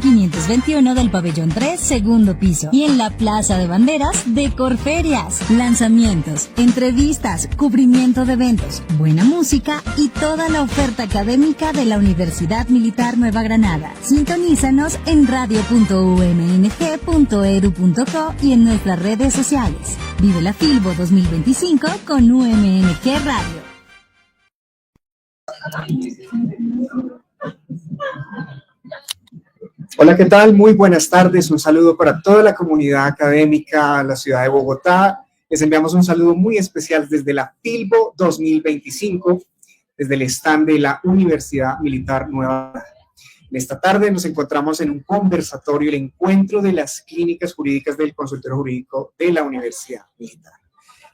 con 521 del pabellón 3, segundo piso. Y en la Plaza de Banderas de Corferias. Lanzamientos, entrevistas, cubrimiento de eventos, buena música y toda la oferta académica de la Universidad Militar Nueva Granada. Sintonízanos en radio.umng.edu.co y en nuestras redes sociales. Vive la Filbo 2025 con UMNG Radio. Hola, ¿qué tal? Muy buenas tardes. Un saludo para toda la comunidad académica, la ciudad de Bogotá. Les enviamos un saludo muy especial desde la Filbo 2025, desde el stand de la Universidad Militar Nueva Granada. En esta tarde nos encontramos en un conversatorio, el encuentro de las clínicas jurídicas del consultorio jurídico de la Universidad Militar.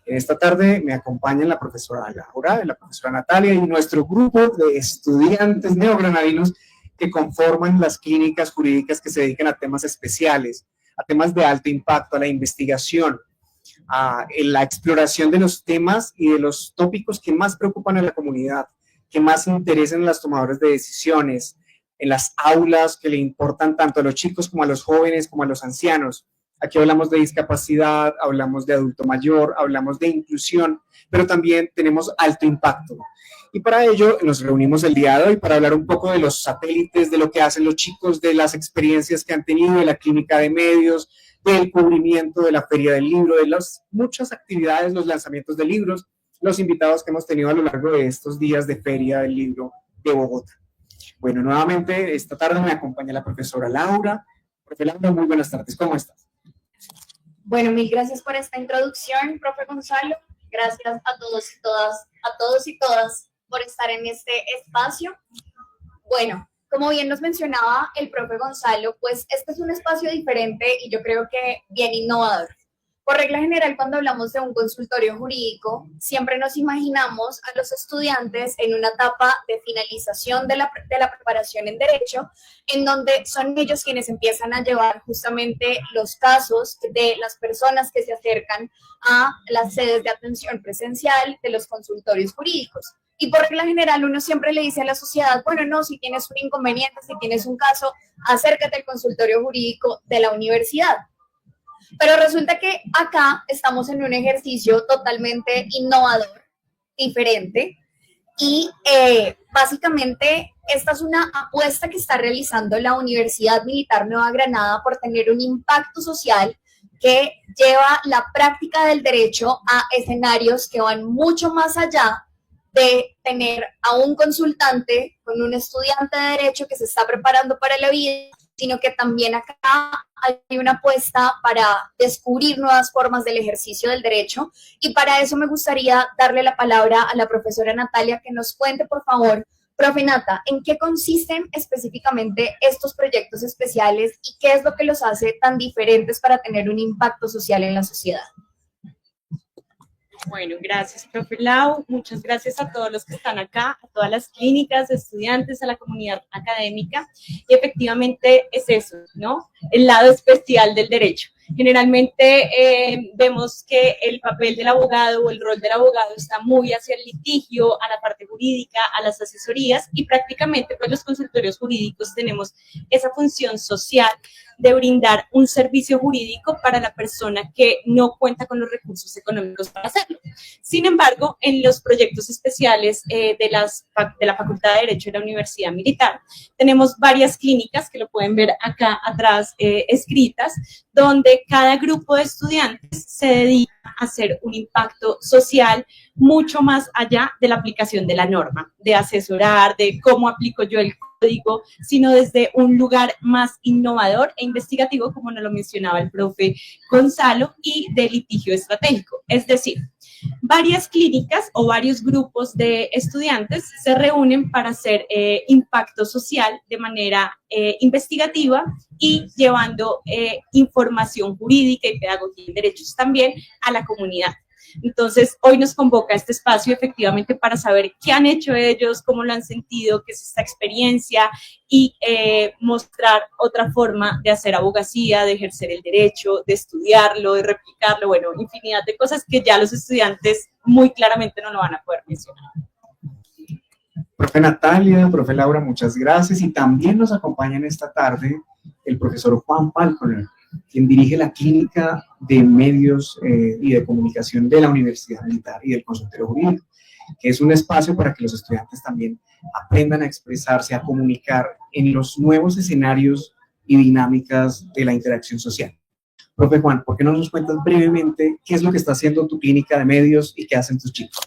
En esta tarde me acompañan la profesora Laura, la profesora Natalia y nuestro grupo de estudiantes neogranadinos que conforman las clínicas jurídicas que se dedican a temas especiales, a temas de alto impacto, a la investigación, a la exploración de los temas y de los tópicos que más preocupan a la comunidad, que más interesan a los tomadores de decisiones, en las aulas que le importan tanto a los chicos como a los jóvenes como a los ancianos. Aquí hablamos de discapacidad, hablamos de adulto mayor, hablamos de inclusión, pero también tenemos alto impacto. Y para ello nos reunimos el día de hoy para hablar un poco de los satélites, de lo que hacen los chicos, de las experiencias que han tenido, de la clínica de medios, del cubrimiento de la feria del libro, de las muchas actividades, los lanzamientos de libros, los invitados que hemos tenido a lo largo de estos días de feria del libro de Bogotá. Bueno, nuevamente esta tarde me acompaña la profesora Laura. Profe Laura, muy buenas tardes, ¿cómo estás? Bueno, mil gracias por esta introducción, profe Gonzalo. Gracias a todos y todas por estar en este espacio. Bueno, como bien nos mencionaba el profe Gonzalo, pues este es un espacio diferente y yo creo que bien innovador. Por regla general, cuando hablamos de un consultorio jurídico, siempre nos imaginamos a los estudiantes en una etapa de finalización de la preparación en Derecho, en donde son ellos quienes empiezan a llevar justamente los casos de las personas que se acercan a las sedes de atención presencial de los consultorios jurídicos. Y por regla general, uno siempre le dice a la sociedad, bueno, no, si tienes un inconveniente, si tienes un caso, acércate al consultorio jurídico de la universidad. Pero resulta que acá estamos en un ejercicio totalmente innovador, diferente, y básicamente esta es una apuesta que está realizando la Universidad Militar Nueva Granada por tener un impacto social que lleva la práctica del derecho a escenarios que van mucho más allá de tener a un consultante con un estudiante de derecho que se está preparando para la vida, sino que también acá hay una apuesta para descubrir nuevas formas del ejercicio del derecho. Y para eso me gustaría darle la palabra a la profesora Natalia, que nos cuente, por favor, profe Nata, ¿en qué consisten específicamente estos proyectos especiales y qué es lo que los hace tan diferentes para tener un impacto social en la sociedad? Bueno, gracias, profe Lau. Muchas gracias a todos los que están acá, a todas las clínicas, estudiantes, a la comunidad académica. Y efectivamente es eso, ¿no? El lado especial del derecho. Generalmente vemos que el papel del abogado o el rol del abogado está muy hacia el litigio, a la parte jurídica, a las asesorías, y prácticamente pues los consultorios jurídicos tenemos esa función social de brindar un servicio jurídico para la persona que no cuenta con los recursos económicos para hacerlo. Sin embargo, en los proyectos especiales de la Facultad de Derecho de la Universidad Militar, tenemos varias clínicas que lo pueden ver acá atrás escritas, donde cada grupo de estudiantes se dedica a hacer un impacto social mucho más allá de la aplicación de la norma, de asesorar, de cómo aplico yo el código, sino desde un lugar más innovador e investigativo, como nos lo mencionaba el profe Gonzalo, y de litigio estratégico. Es decir, varias clínicas o varios grupos de estudiantes se reúnen para hacer impacto social de manera investigativa y llevando información jurídica y pedagogía en derechos también a la comunidad. Entonces, hoy nos convoca este espacio efectivamente para saber qué han hecho ellos, cómo lo han sentido, qué es esta experiencia y mostrar otra forma de hacer abogacía, de ejercer el derecho, de estudiarlo, de replicarlo, bueno, infinidad de cosas que ya los estudiantes muy claramente no lo van a poder mencionar. Profe Natalia, profe Laura, muchas gracias. Y también nos acompañan esta tarde el profesor Juan Falconer, quien dirige la Clínica de Medios y de Comunicación de la Universidad Militar y del Consultorio Jurídico, que es un espacio para que los estudiantes también aprendan a expresarse, a comunicar en los nuevos escenarios y dinámicas de la interacción social. Profe Juan, ¿por qué no nos cuentas brevemente qué es lo que está haciendo tu clínica de medios y qué hacen tus chicos?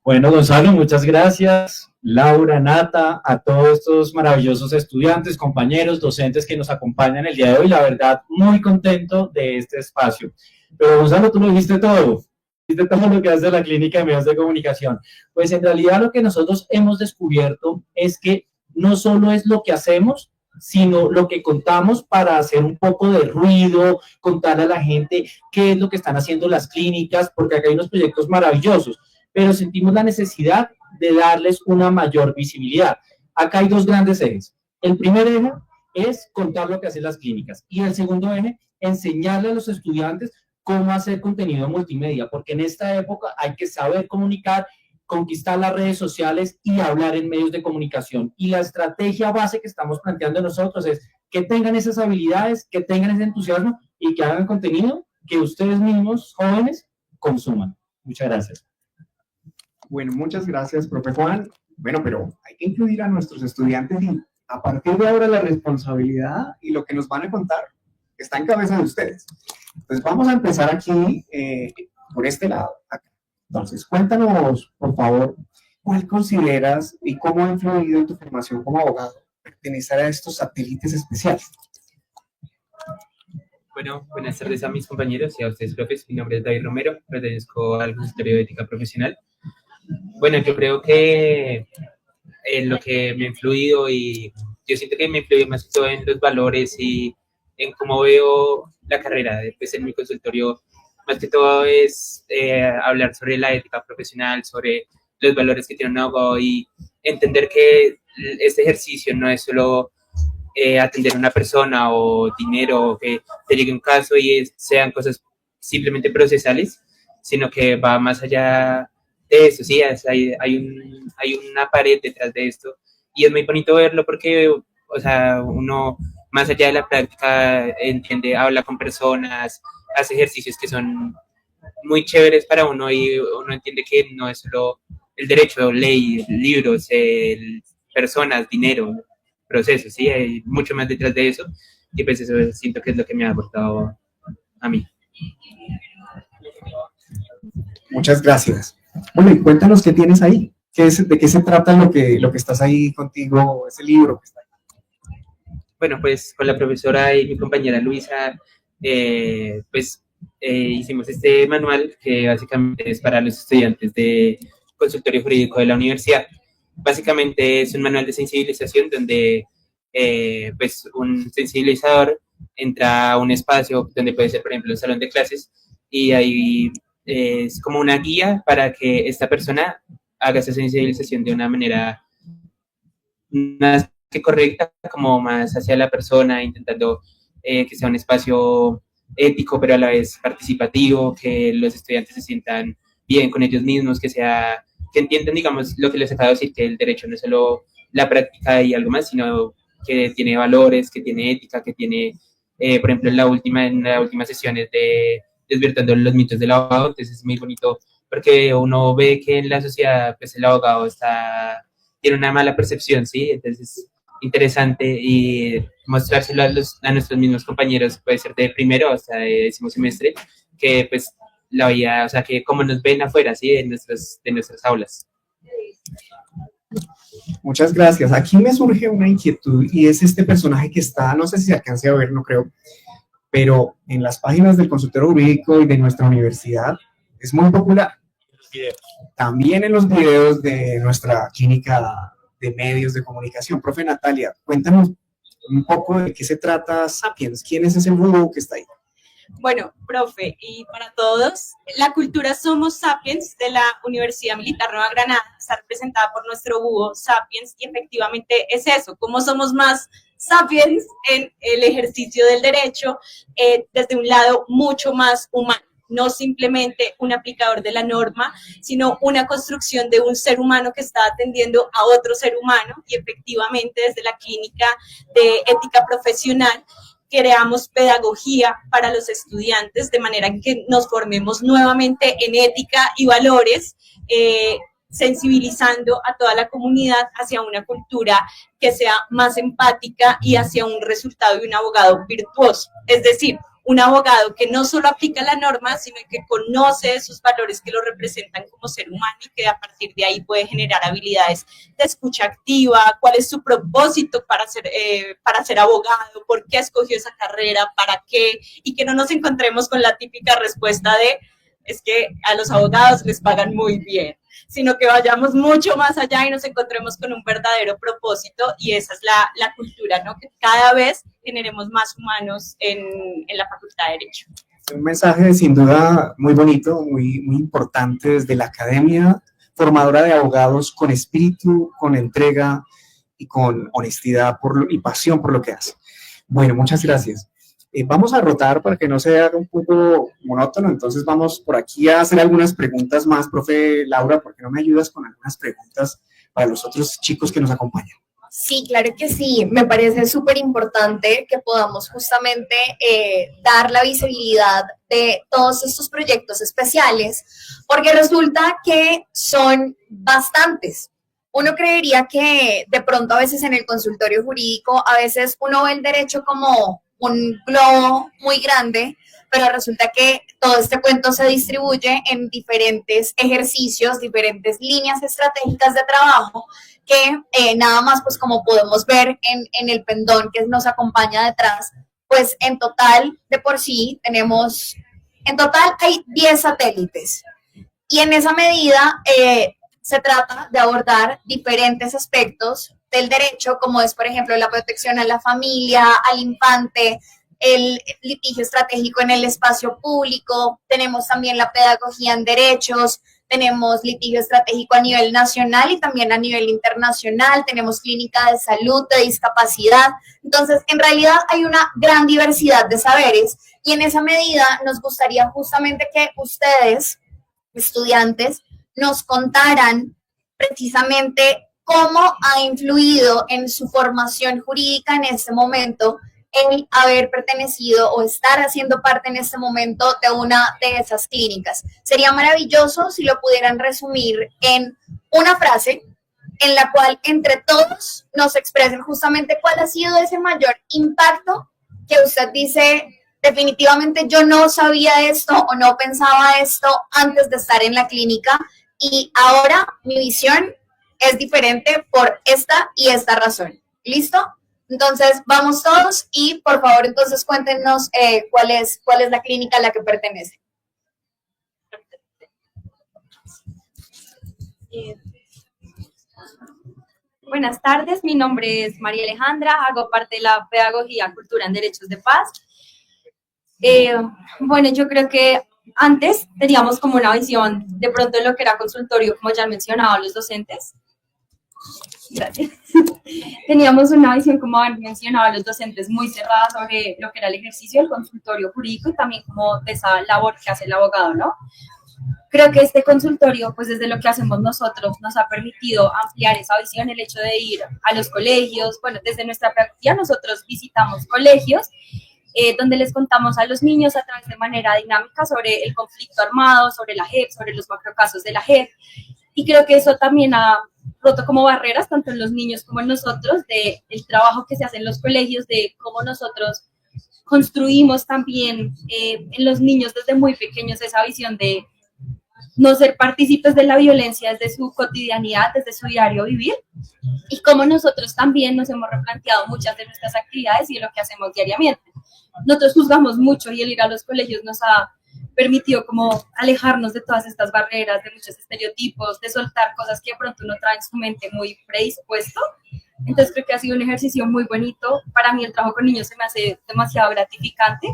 Bueno, Gonzalo, muchas gracias. Laura, Nata, a todos estos maravillosos estudiantes, compañeros, docentes que nos acompañan el día de hoy. La verdad, muy contento de este espacio. Pero Gonzalo, tú lo dijiste todo. Dijiste todo lo que hace la Clínica de Medios de Comunicación. Pues en realidad lo que nosotros hemos descubierto es que no solo es lo que hacemos, sino lo que contamos para hacer un poco de ruido, contarle a la gente qué es lo que están haciendo las clínicas, porque acá hay unos proyectos maravillosos, pero sentimos la necesidad de darles una mayor visibilidad. Acá hay dos grandes ejes. El primer eje es contar lo que hacen las clínicas y el segundo eje, enseñarle a los estudiantes cómo hacer contenido multimedia, porque en esta época hay que saber comunicar, conquistar las redes sociales y hablar en medios de comunicación. Y la estrategia base que estamos planteando nosotros es que tengan esas habilidades, que tengan ese entusiasmo y que hagan contenido que ustedes mismos, jóvenes, consuman. Muchas gracias. Bueno, muchas gracias, profe Juan. Bueno, pero hay que incluir a nuestros estudiantes y a partir de ahora la responsabilidad y lo que nos van a contar está en cabeza de ustedes. Entonces vamos a empezar aquí por este lado. Acá. Entonces, cuéntanos, por favor, ¿cuál consideras y cómo ha influido en tu formación como abogado pertenecer a estos satélites especiales? Bueno, buenas tardes a mis compañeros y a ustedes, profes. Mi nombre es David Romero, pertenezco al Consultorio de Ética Profesional. Bueno, yo creo que lo que me ha influido, y yo siento que me ha influido más que todo en los valores y en cómo veo la carrera. Pues en mi consultorio, más que todo es hablar sobre la ética profesional, sobre los valores que tiene un abogado y entender que este ejercicio no es solo atender a una persona o dinero, o que te llegue un caso y sean cosas simplemente procesales, sino que va más allá de eso. Sí, hay una pared detrás de esto y es muy bonito verlo porque, o sea, uno más allá de la práctica entiende, habla con personas, hace ejercicios que son muy chéveres para uno y uno entiende que no es solo el derecho, ley, libros, personas, dinero, procesos, sí, hay mucho más detrás de eso y pues eso siento que es lo que me ha aportado a mí. Muchas gracias. Bueno, y cuéntanos qué tienes ahí. ¿De qué se trata lo que estás ahí contigo, ese libro que está ahí? Bueno, pues con la profesora y mi compañera Luisa, hicimos este manual que básicamente es para los estudiantes de consultorio jurídico de la universidad. Básicamente es un manual de sensibilización donde un sensibilizador entra a un espacio donde puede ser, por ejemplo, un salón de clases y ahí es como una guía para que esta persona haga esa sensibilización de una manera más que correcta, como más hacia la persona, intentando que sea un espacio ético, pero a la vez participativo, que los estudiantes se sientan bien con ellos mismos, que entiendan, digamos, lo que les acabo de decir, que el derecho no es solo la práctica y algo más, sino que tiene valores, que tiene ética, que tiene, por ejemplo, en la última sesión es de desvirtuando los mitos del abogado. Entonces es muy bonito porque uno ve que en la sociedad pues el abogado tiene una mala percepción, ¿sí? Entonces es interesante y mostrárselo a nuestros mismos compañeros, puede ser de primero hasta de décimo semestre, que pues la vida, o sea, que como nos ven afuera, ¿sí? De nuestras aulas. Muchas gracias. Aquí me surge una inquietud y es este personaje que está, no sé si se alcance a ver, no creo, pero en las páginas del consultorio jurídico y de nuestra universidad es muy popular. También en los videos de nuestra clínica de medios de comunicación. Profe Natalia, cuéntanos un poco de qué se trata Sapiens. ¿Quién es ese búho que está ahí? Bueno, profe, y para todos, la cultura Somos Sapiens de la Universidad Militar Nueva Granada está representada por nuestro búho Sapiens y efectivamente es eso, cómo somos más sapiens en el ejercicio del derecho desde un lado mucho más humano. no simplemente un aplicador de la norma, sino una construcción de un ser humano que está atendiendo a otro ser humano, y efectivamente desde la clínica de ética profesional creamos pedagogía para los estudiantes de manera que nos formemos nuevamente en ética y valores, sensibilizando a toda la comunidad hacia una cultura que sea más empática y hacia un resultado de un abogado virtuoso. Es decir, un abogado que no solo aplica la norma, sino que conoce esos valores que lo representan como ser humano y que a partir de ahí puede generar habilidades de escucha activa, cuál es su propósito para ser abogado, por qué escogió esa carrera, para qué, y que no nos encontremos con la típica respuesta de es que a los abogados les pagan muy bien, sino que vayamos mucho más allá y nos encontremos con un verdadero propósito, y esa es la cultura, ¿no? Que cada vez generemos más humanos en la Facultad de Derecho. Un mensaje sin duda muy bonito, muy importante desde la academia, formadora de abogados con espíritu, con entrega y con honestidad y pasión por lo que hace. Bueno, muchas gracias. Vamos a rotar para que no se haga un poco monótono, entonces vamos por aquí a hacer algunas preguntas más. Profe Laura, ¿por qué no me ayudas con algunas preguntas para los otros chicos que nos acompañan? Sí, claro que sí. Me parece súper importante que podamos justamente dar la visibilidad de todos estos proyectos especiales, porque resulta que son bastantes. Uno creería que de pronto a veces en el consultorio jurídico, a veces uno ve el derecho como un globo muy grande, pero resulta que todo este cuento se distribuye en diferentes ejercicios, diferentes líneas estratégicas de trabajo, que nada más, pues como podemos ver en el pendón que nos acompaña detrás, pues en total, de por sí, en total hay 10 satélites. Y en esa medida se trata de abordar diferentes aspectos del derecho, como es, por ejemplo, la protección a la familia, al infante, el litigio estratégico en el espacio público, tenemos también la pedagogía en derechos, tenemos litigio estratégico a nivel nacional y también a nivel internacional, tenemos clínica de salud, de discapacidad. Entonces, en realidad hay una gran diversidad de saberes, y en esa medida nos gustaría justamente que ustedes, estudiantes, nos contaran precisamente cómo ha influido en su formación jurídica en este momento el haber pertenecido o estar haciendo parte en este momento de una de esas clínicas. Sería maravilloso si lo pudieran resumir en una frase en la cual entre todos nos expresen justamente cuál ha sido ese mayor impacto que usted dice, definitivamente yo no sabía esto o no pensaba esto antes de estar en la clínica, y ahora mi visión es diferente por esta y esta razón. ¿Listo? Entonces, vamos todos y, por favor, entonces cuéntenos cuál es la clínica a la que pertenece. Buenas tardes, mi nombre es María Alejandra, hago parte de la Pedagogía Cultura en Derechos de Paz. Bueno, yo creo que antes teníamos como una visión de pronto de lo que era consultorio, como ya han mencionado los docentes. Gracias. Teníamos una visión, como han mencionado los docentes, muy cerrada sobre lo que era el ejercicio del consultorio jurídico y también como de esa labor que hace el abogado, ¿no? Creo que este consultorio, pues desde lo que hacemos nosotros, nos ha permitido ampliar esa visión, el hecho de ir a los colegios. Bueno, desde nuestra práctica nosotros visitamos colegios donde les contamos a los niños a través de manera dinámica sobre el conflicto armado, sobre la JEP, sobre los macrocasos de la JEP, y creo que eso también ha roto como barreras tanto en los niños como en nosotros, de el trabajo que se hace en los colegios, de cómo nosotros construimos también en los niños desde muy pequeños esa visión de no ser partícipes de la violencia desde su cotidianidad, desde su diario vivir, y cómo nosotros también nos hemos replanteado muchas de nuestras actividades y de lo que hacemos diariamente. Nosotros juzgamos mucho y el ir a los colegios nos ha permitido como alejarnos de todas estas barreras, de muchos estereotipos, de soltar cosas que de pronto uno trae en su mente muy predispuesto. Entonces creo que ha sido un ejercicio muy bonito. Para mí el trabajo con niños se me hace demasiado gratificante.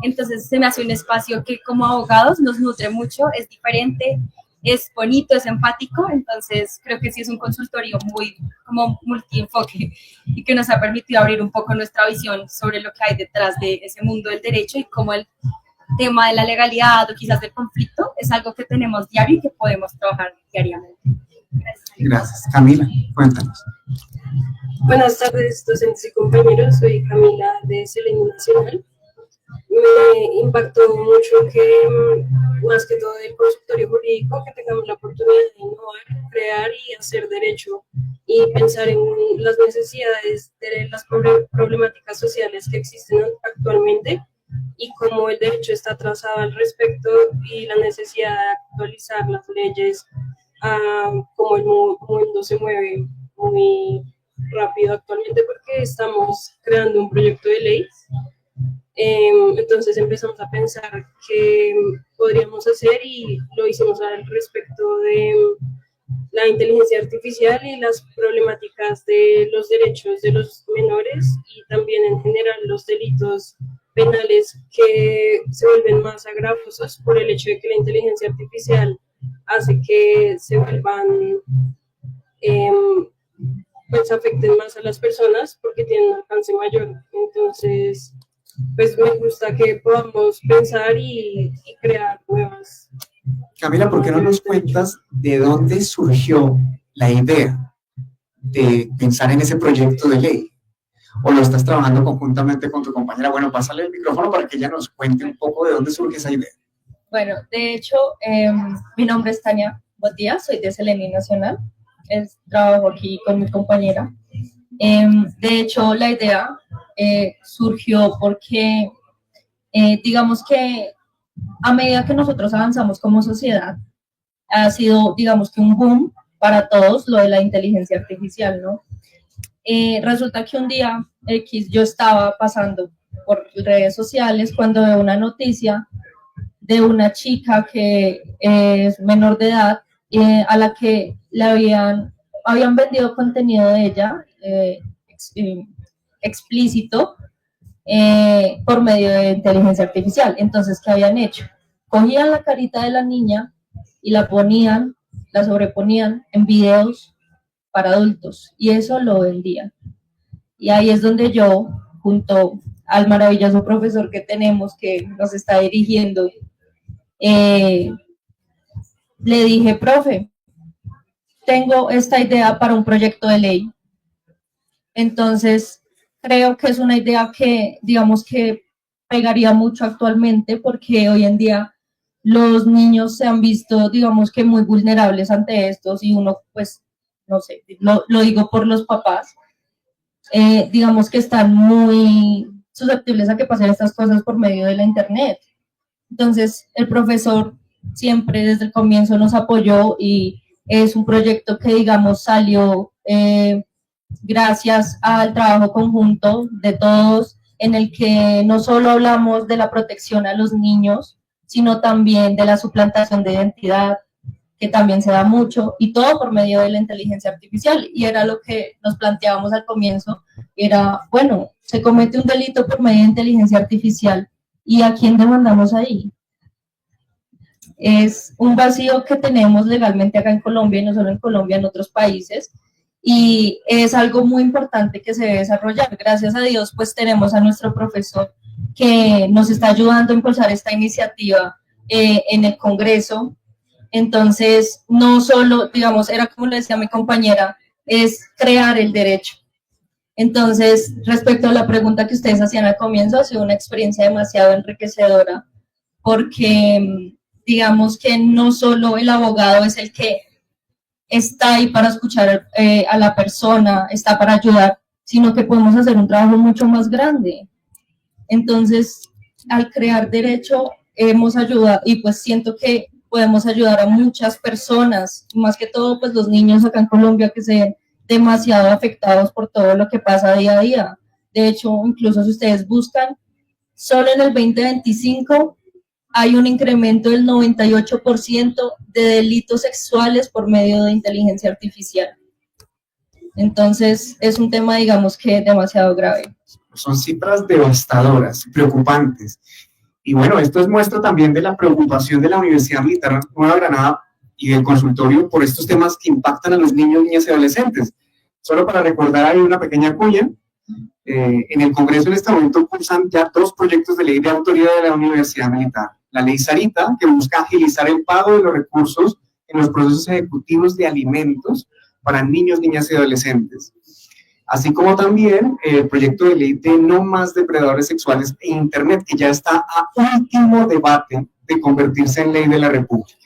Entonces se me hace un espacio que como abogados nos nutre mucho, es diferente, es bonito, es empático. Entonces creo que sí es un consultorio muy como multienfoque y que nos ha permitido abrir un poco nuestra visión sobre lo que hay detrás de ese mundo del derecho y cómo tema de la legalidad o quizás del conflicto, es algo que tenemos diario y que podemos trabajar diariamente. Gracias. Camila, cuéntanos. Buenas tardes, docentes y compañeros. Soy Camila de Selenio Nacional. Me impactó mucho que, más que todo el consultorio jurídico, que tengamos la oportunidad de innovar, crear y hacer derecho y pensar en las necesidades de las problemáticas sociales que existen actualmente y cómo el derecho está trazado al respecto y la necesidad de actualizar las leyes, como el mundo se mueve muy rápido actualmente porque estamos creando un proyecto de ley. Entonces empezamos a pensar qué podríamos hacer y lo hicimos al respecto de la inteligencia artificial y las problemáticas de los derechos de los menores y también en general los delitos penales que se vuelven más agravosos por el hecho de que la inteligencia artificial hace que se vuelvan, pues afecten más a las personas porque tienen un alcance mayor. Entonces, pues me gusta que podamos pensar y crear nuevas. Camila, ¿por qué no nos cuentas de dónde surgió la idea de pensar en ese proyecto de ley? ¿O lo estás trabajando conjuntamente con tu compañera? Bueno, pásale el micrófono para que ella nos cuente un poco de dónde surge esa idea. Bueno, de hecho, mi nombre es Tania Botía, soy de Selenio Nacional, trabajo aquí con mi compañera. De hecho, la idea surgió porque, digamos que a medida que nosotros avanzamos como sociedad, ha sido, digamos que un boom para todos lo de la inteligencia artificial, ¿no? Resulta que un día X yo estaba pasando por redes sociales cuando veo una noticia de una chica que es menor de edad a la que le habían vendido contenido de ella explícito por medio de inteligencia artificial. Entonces, ¿qué habían hecho? Cogían la carita de la niña y la sobreponían en videos para adultos y eso lo vendían. Y ahí es donde yo, junto al maravilloso profesor que tenemos que nos está dirigiendo, le dije, profe, tengo esta idea para un proyecto de ley. Entonces, creo que es una idea que, digamos que pegaría mucho actualmente porque hoy en día los niños se han visto, digamos que muy vulnerables ante estos y uno, pues, no sé, lo digo por los papás, digamos que están muy susceptibles a que pasen estas cosas por medio de la internet. Entonces, el profesor siempre desde el comienzo nos apoyó y es un proyecto que, digamos, salió gracias al trabajo conjunto de todos, en el que no solo hablamos de la protección a los niños, sino también de la suplantación de identidad, que también se da mucho, y todo por medio de la inteligencia artificial. Y era lo que nos planteábamos al comienzo, era, bueno, se comete un delito por medio de inteligencia artificial, ¿y a quién demandamos ahí? Es un vacío que tenemos legalmente acá en Colombia, y no solo en Colombia, en otros países, y es algo muy importante que se debe desarrollar. Gracias a Dios, pues tenemos a nuestro profesor que nos está ayudando a impulsar esta iniciativa en el Congreso. Entonces, no solo, digamos, era como le decía mi compañera, es crear el derecho. Entonces, respecto a la pregunta que ustedes hacían al comienzo, ha sido una experiencia demasiado enriquecedora, porque digamos que no solo el abogado es el que está ahí para escuchar a la persona, está para ayudar, sino que podemos hacer un trabajo mucho más grande. Entonces, al crear derecho, hemos ayudado, y pues siento que podemos ayudar a muchas personas, más que todo pues los niños acá en Colombia que se ven demasiado afectados por todo lo que pasa día a día. De hecho, incluso si ustedes buscan, solo en el 2025 hay un incremento del 98% de delitos sexuales por medio de inteligencia artificial. Entonces, es un tema, digamos, que demasiado grave. Son cifras devastadoras, preocupantes. Y bueno, esto es muestra también de la preocupación de la Universidad Militar Nueva Granada y del consultorio por estos temas que impactan a los niños, niñas y adolescentes. Solo para recordar, hay una pequeña cuña. en el Congreso en este momento cursan ya 2 proyectos de ley de autoría de la Universidad Militar. La ley Sarita, que busca agilizar el pago de los recursos en los procesos ejecutivos de alimentos para niños, niñas y adolescentes. Así como también el proyecto de ley de no más depredadores sexuales en Internet, que ya está a último debate de convertirse en ley de la República.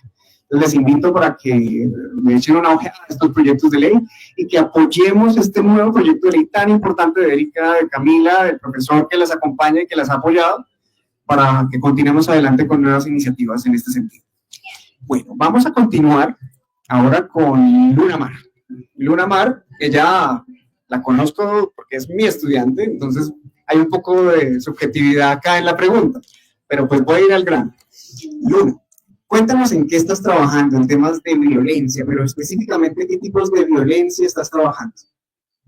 Entonces les invito para que me echen una ojeada a estos proyectos de ley y que apoyemos este nuevo proyecto de ley tan importante de Erika, de Camila, del profesor que las acompaña y que las ha apoyado, para que continuemos adelante con nuevas iniciativas en este sentido. Bueno, vamos a continuar ahora con Luna Mar. Luna Mar, que ya la conozco porque es mi estudiante, entonces hay un poco de subjetividad acá en la pregunta, pero pues voy a ir al grano. Luna, cuéntanos en qué estás trabajando en temas de violencia, pero específicamente qué tipos de violencia estás trabajando.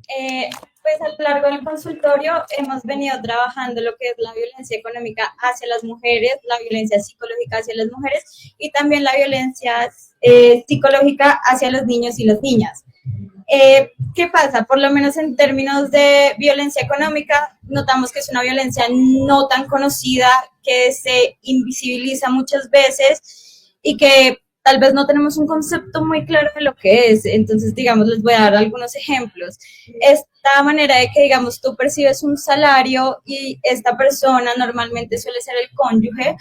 Pues a lo largo del consultorio hemos venido trabajando lo que es la violencia económica hacia las mujeres, la violencia psicológica hacia las mujeres y también la violencia psicológica hacia los niños y las niñas. ¿Qué pasa? Por lo menos en términos de violencia económica, notamos que es una violencia no tan conocida, que se invisibiliza muchas veces y que tal vez no tenemos un concepto muy claro de lo que es. Entonces, digamos, les voy a dar algunos ejemplos. Esta manera de que, digamos, tú percibes un salario y esta persona normalmente suele ser el cónyuge,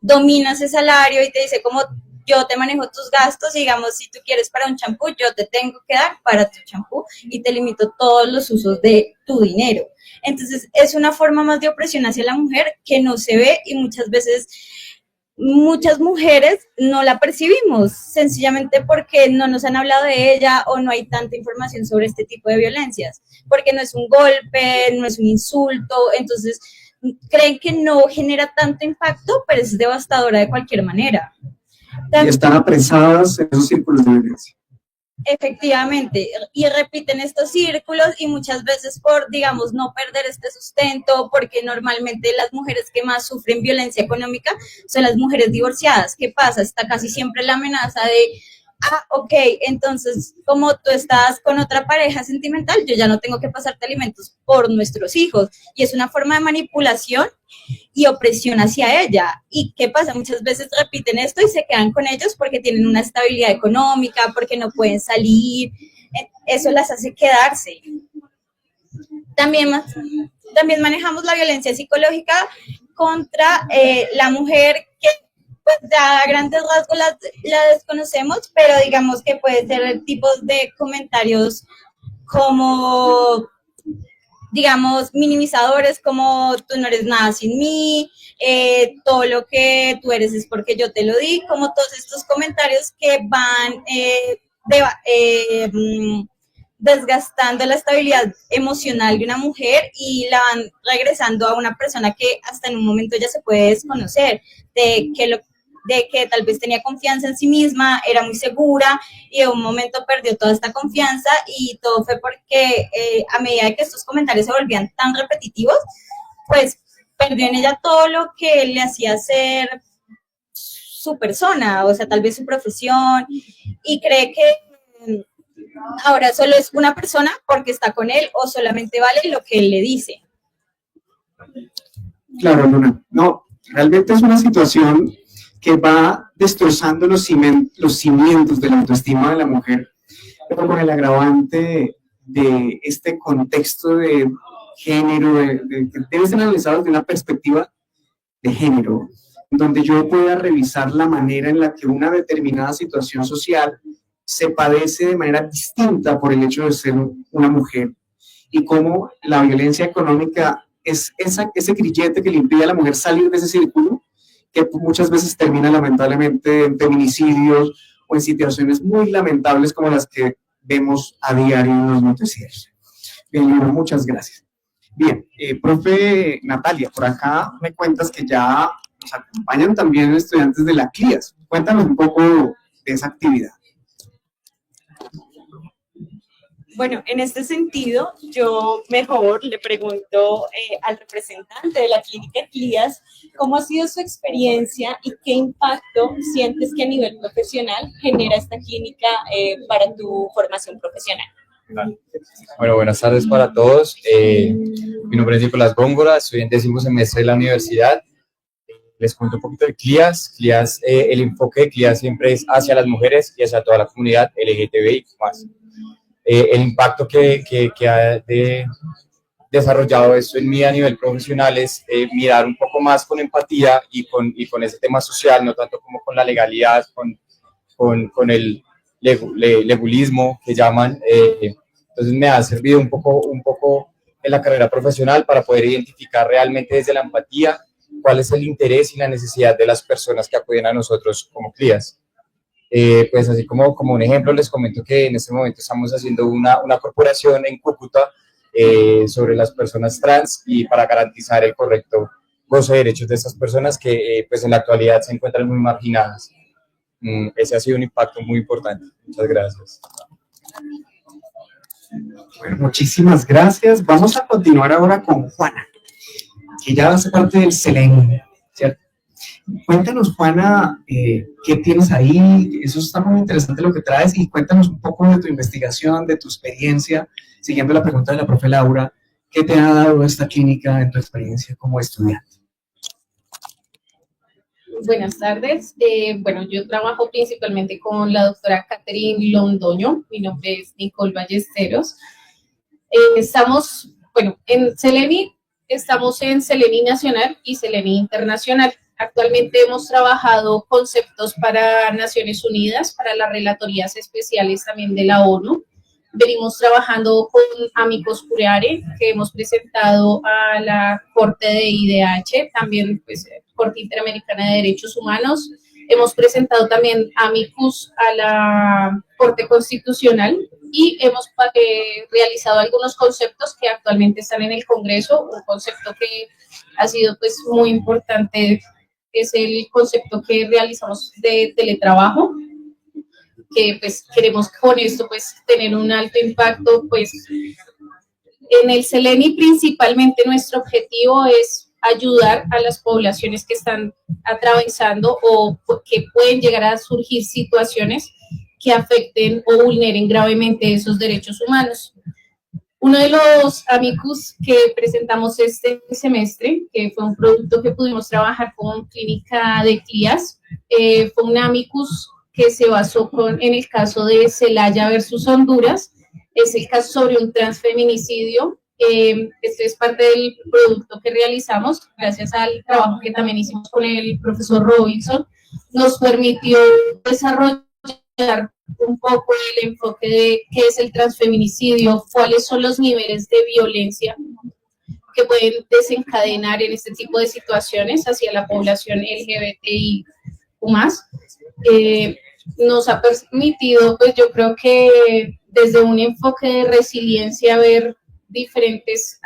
domina ese salario y te dice como yo te manejo tus gastos, digamos, si tú quieres para un champú, yo te tengo que dar para tu champú y te limito todos los usos de tu dinero. Entonces, es una forma más de opresión hacia la mujer que no se ve y muchas veces muchas mujeres no la percibimos, sencillamente porque no nos han hablado de ella o no hay tanta información sobre este tipo de violencias, porque no es un golpe, no es un insulto, entonces creen que no genera tanto impacto, pero es devastadora de cualquier manera. Y están apresadas en esos círculos de violencia. Efectivamente, y repiten estos círculos y muchas veces por, digamos, no perder este sustento, porque normalmente las mujeres que más sufren violencia económica son las mujeres divorciadas. ¿Qué pasa? Está casi siempre la amenaza de, ok, entonces como tú estás con otra pareja sentimental, yo ya no tengo que pasarte alimentos por nuestros hijos, y es una forma de manipulación y opresión hacia ella. ¿Y qué pasa? Muchas veces repiten esto y se quedan con ellos porque tienen una estabilidad económica, porque no pueden salir, eso las hace quedarse. También manejamos la violencia psicológica contra la mujer, que pues a grandes rasgos la desconocemos, pero digamos que puede ser tipos de comentarios como, digamos, minimizadores, como tú no eres nada sin mí, todo lo que tú eres es porque yo te lo di, como todos estos comentarios que van desgastando la estabilidad emocional de una mujer y la van regresando a una persona que hasta en un momento ya se puede desconocer, de que tal vez tenía confianza en sí misma, era muy segura y en un momento perdió toda esta confianza, y todo fue porque a medida que estos comentarios se volvían tan repetitivos, pues perdió en ella todo lo que le hacía ser su persona, o sea, tal vez su profesión, y cree que ahora solo es una persona porque está con él o solamente vale lo que él le dice. Claro, Luna. No, realmente es una situación que va destrozando los cimientos de la autoestima de la mujer, pero con el agravante de este contexto de género, que debe ser analizado desde una perspectiva de género, donde yo pueda revisar la manera en la que una determinada situación social se padece de manera distinta por el hecho de ser una mujer, y cómo la violencia económica es ese grillete que le impide a la mujer salir de ese círculo, que muchas veces termina lamentablemente en feminicidios o en situaciones muy lamentables como las que vemos a diario en los noticieros. Bien, muchas gracias. Bien, profe Natalia, por acá me cuentas que ya nos acompañan también estudiantes de la CLIAS. Cuéntanos un poco de esa actividad. Bueno, en este sentido, yo mejor le pregunto al representante de la clínica CLIAS cómo ha sido su experiencia y qué impacto sientes que a nivel profesional genera esta clínica para tu formación profesional. Bueno, buenas tardes para todos. Mi nombre es Nicolás Góngora, estoy en 10º semestre de la universidad. Les cuento un poquito de CLIAS. CLIAS, el enfoque de CLIAS siempre es hacia las mujeres y hacia toda la comunidad LGTBI+. El impacto que ha desarrollado esto en mí a nivel profesional es mirar un poco más con empatía y con ese tema social, no tanto como con la legalidad, con el legulismo que llaman. Entonces me ha servido un poco en la carrera profesional para poder identificar realmente desde la empatía cuál es el interés y la necesidad de las personas que acuden a nosotros como CLIAS. Pues así como un ejemplo, les comento que en este momento estamos haciendo una corporación en Cúcuta sobre las personas trans y para garantizar el correcto goce de derechos de estas personas que pues en la actualidad se encuentran muy marginadas. Ese ha sido un impacto muy importante. Muchas gracias. Bueno, muchísimas gracias. Vamos a continuar ahora con Juana, que ya hace parte del CELEN, ¿cierto? Cuéntanos, Juana, ¿qué tienes ahí? Eso está muy interesante lo que traes, y cuéntanos un poco de tu investigación, de tu experiencia, siguiendo la pregunta de la profe Laura, ¿qué te ha dado esta clínica en tu experiencia como estudiante? Buenas tardes. Bueno, yo trabajo principalmente con la doctora Catherine Londoño. Mi nombre es Nicole Ballesteros. Estamos, bueno, en Seleni, estamos en Seleni Nacional y Seleni Internacional. Actualmente hemos trabajado conceptos para Naciones Unidas, para las relatorías especiales también de la ONU. Venimos trabajando con Amicus Curiae, que hemos presentado a la Corte de IDH, también pues Corte Interamericana de Derechos Humanos. Hemos presentado también Amicus a la Corte Constitucional y hemos realizado algunos conceptos que actualmente están en el Congreso. Un concepto que ha sido pues muy importante es el concepto que realizamos de teletrabajo, que pues queremos con esto pues tener un alto impacto pues en el Seleni. Principalmente nuestro objetivo es ayudar a las poblaciones que están atravesando o que pueden llegar a surgir situaciones que afecten o vulneren gravemente esos derechos humanos. Uno de los amicus que presentamos este semestre, que fue un producto que pudimos trabajar con Clínica de CLIAS, fue un amicus que se basó en el caso de Celaya versus Honduras. Es el caso sobre un transfeminicidio. Este es parte del producto que realizamos, gracias al trabajo que también hicimos con el profesor Robinson. Nos permitió desarrollar un poco el enfoque de qué es el transfeminicidio, cuáles son los niveles de violencia que pueden desencadenar en este tipo de situaciones hacia la población LGBTIQ+. Nos ha permitido, pues yo creo que desde un enfoque de resiliencia, ver diferentes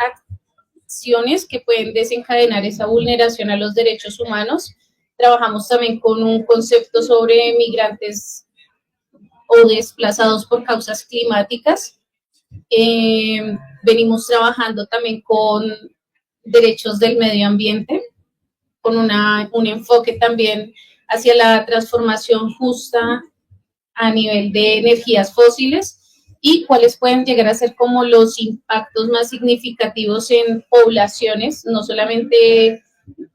acciones que pueden desencadenar esa vulneración a los derechos humanos. Trabajamos también con un concepto sobre migrantes o desplazados por causas climáticas. Venimos trabajando también con derechos del medio ambiente, con un enfoque también hacia la transformación justa a nivel de energías fósiles y cuáles pueden llegar a ser como los impactos más significativos en poblaciones, no solamente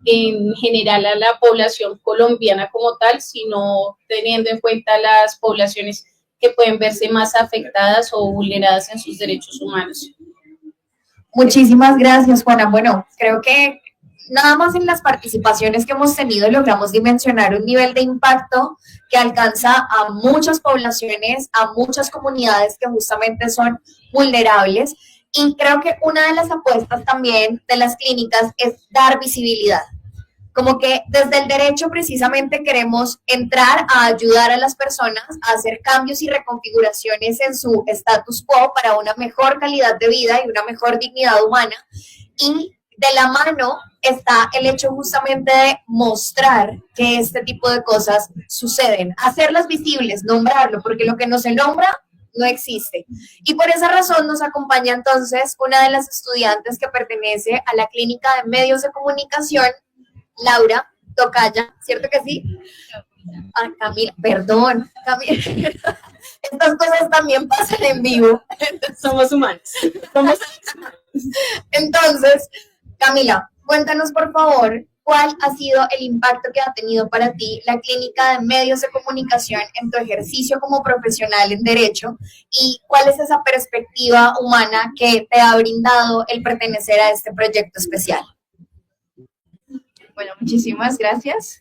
en general a la población colombiana como tal, sino teniendo en cuenta las poblaciones que pueden verse más afectadas o vulneradas en sus derechos humanos. Muchísimas gracias, Juana. Bueno, creo que nada más en las participaciones que hemos tenido logramos dimensionar un nivel de impacto que alcanza a muchas poblaciones, a muchas comunidades que justamente son vulnerables. Y creo que una de las apuestas también de las clínicas es dar visibilidad. Como que desde el derecho precisamente queremos entrar a ayudar a las personas a hacer cambios y reconfiguraciones en su status quo para una mejor calidad de vida y una mejor dignidad humana. Y de la mano está el hecho justamente de mostrar que este tipo de cosas suceden, hacerlas visibles, nombrarlo, porque lo que no se nombra no existe. Y por esa razón nos acompaña entonces una de las estudiantes que pertenece a la Clínica de Medios de Comunicación, Laura Tocaya, ¿cierto que sí? Ah, Camila, perdón, Camila. estas cosas también pasan en vivo. Somos humanos. Somos Entonces, Camila, cuéntanos por favor, ¿cuál ha sido el impacto que ha tenido para ti la Clínica de Medios de Comunicación en tu ejercicio como profesional en Derecho y cuál es esa perspectiva humana que te ha brindado el pertenecer a este proyecto especial? Bueno, muchísimas gracias.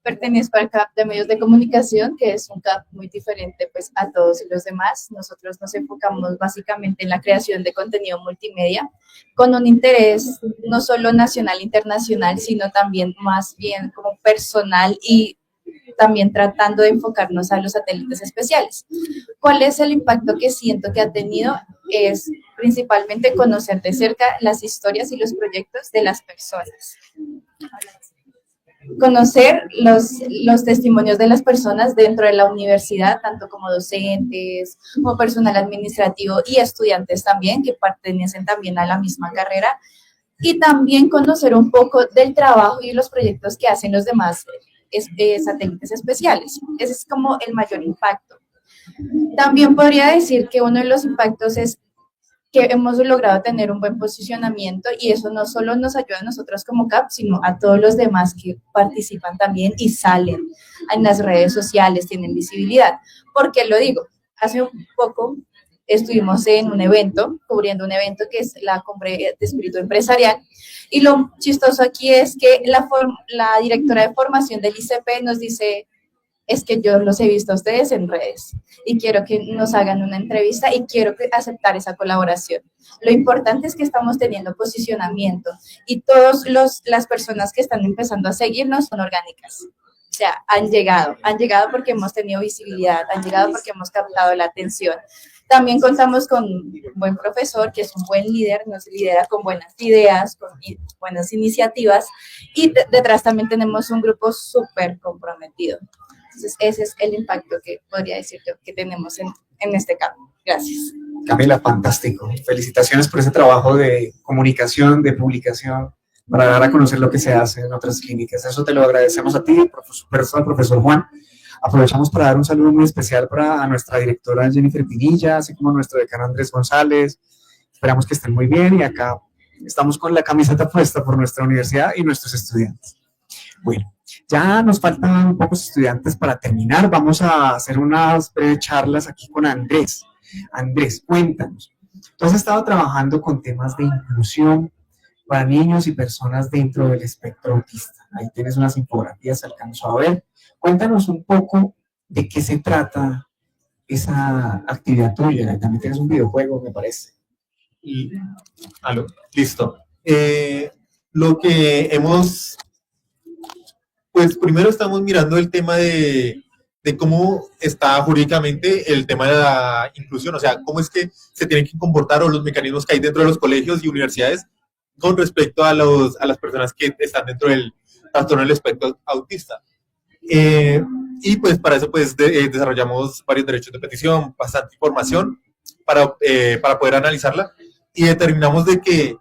Pertenezco al CAP de Medios de Comunicación, que es un CAP muy diferente pues, a todos los demás. Nosotros nos enfocamos básicamente en la creación de contenido multimedia, con un interés no solo nacional e internacional, sino también más bien como personal y también tratando de enfocarnos a los satélites especiales. ¿Cuál es el impacto que siento que ha tenido? Es principalmente conocer de cerca las historias y los proyectos de las personas. Conocer los testimonios de las personas dentro de la universidad, tanto como docentes, como personal administrativo y estudiantes también, que pertenecen también a la misma carrera, y también conocer un poco del trabajo y los proyectos que hacen los demás satélites especiales. Ese es como el mayor impacto. También podría decir que uno de los impactos es que hemos logrado tener un buen posicionamiento y eso no solo nos ayuda a nosotros como CAP, sino a todos los demás que participan también y salen en las redes sociales, tienen visibilidad. ¿Por qué lo digo? Hace un poco estuvimos en un evento, cubriendo un evento que es la Cumbre de Espíritu Empresarial, y lo chistoso aquí es que la directora de formación del ICP nos dice: es que yo los he visto a ustedes en redes y quiero que nos hagan una entrevista y quiero aceptar esa colaboración. Lo importante es que estamos teniendo posicionamiento y todas las personas que están empezando a seguirnos son orgánicas. O sea, han llegado porque hemos tenido visibilidad, han llegado porque hemos captado la atención. También contamos con un buen profesor que es un buen líder, nos lidera con buenas ideas, con buenas iniciativas y detrás también tenemos un grupo súper comprometido. Entonces, ese es el impacto que podría decir yo que tenemos en este campo. Gracias. Camila, fantástico. Felicitaciones por ese trabajo de comunicación, de publicación, para dar a conocer lo que se hace en otras clínicas. Eso te lo agradecemos a ti, profesor Juan. Aprovechamos para dar un saludo muy especial a nuestra directora Jennifer Pinilla, así como a nuestro decano Andrés González. Esperamos que estén muy bien y acá estamos con la camiseta puesta por nuestra universidad y nuestros estudiantes. Bueno, ya nos faltan pocos estudiantes para terminar. Vamos a hacer unas breves charlas aquí con Andrés. Andrés, cuéntanos. Tú has estado trabajando con temas de inclusión para niños y personas dentro del espectro autista. Ahí tienes unas infografías, alcanzó a ver. Cuéntanos un poco de qué se trata esa actividad tuya. También tienes un videojuego, me parece. Listo. Lo que hemos... Pues primero estamos mirando el tema de cómo está jurídicamente el tema de la inclusión, o sea, cómo es que se tienen que comportar o los mecanismos que hay dentro de los colegios y universidades con respecto a las personas que están dentro del trastorno del espectro autista. Y pues para eso pues desarrollamos varios derechos de petición, bastante información para poder analizarla y determinamos de que